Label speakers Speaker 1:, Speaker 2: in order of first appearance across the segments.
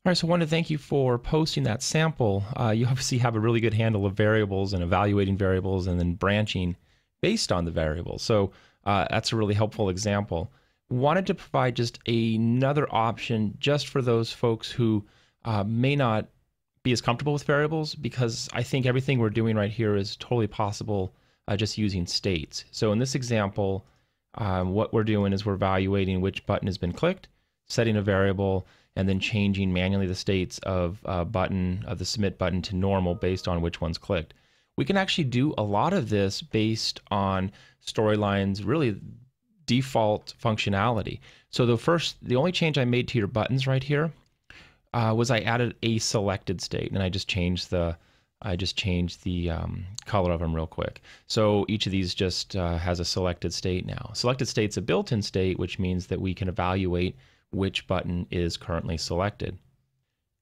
Speaker 1: All right, so I want to thank you for posting that sample. You obviously have a really good handle of variables and evaluating variables and then branching based on the variables. So that's a really helpful example. Wanted to provide just another option just for those folks who may not be as comfortable with variables, because I think everything we're doing right here is totally possible just using states. So in this example, what we're doing is we're evaluating which button has been clicked, setting a variable, and then changing manually the states of the submit button to normal based on which one's clicked. We can actually do a lot of this based on Storyline's really default functionality. So the only change I made to your buttons right here was I added a selected state, and I just changed the color of them real quick. So each of these just has a selected state now. Selected state's a built-in state, which means that we can evaluate which button is currently selected.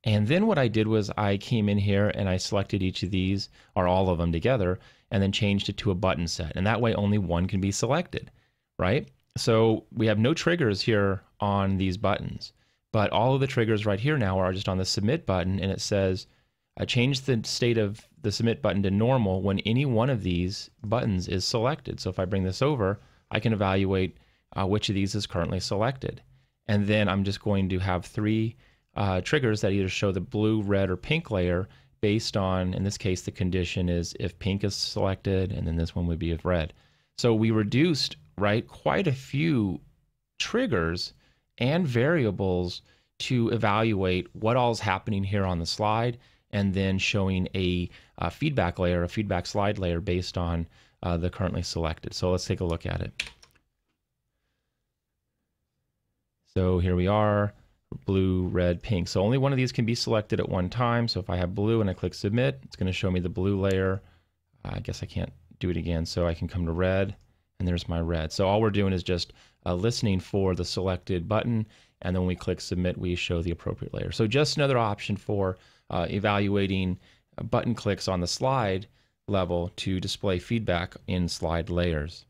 Speaker 1: And then what I did was I came in here and I selected each of these, or all of them together, and then changed it to a button set. And that way only one can be selected, right? So we have no triggers here on these buttons, but all of the triggers right here now are just on the submit button, and it says, I changed the state of the submit button to normal when any one of these buttons is selected. So if I bring this over, I can evaluate which of these is currently selected. And then I'm just going to have three triggers that either show the blue, red, or pink layer based on, in this case, the condition is if pink is selected, and then this one would be if red. So we reduced, right, quite a few triggers and variables to evaluate what all is happening here on the slide, and then showing a feedback layer, a feedback slide layer based on the currently selected. So let's take a look at it. So here we are, blue, red, pink. So only one of these can be selected at one time. So if I have blue and I click submit, it's going to show me the blue layer. I guess I can't do it again. So I can come to red, and there's my red. So all we're doing is just listening for the selected button, and then when we click submit, we show the appropriate layer. So just another option for evaluating button clicks on the slide level to display feedback in slide layers.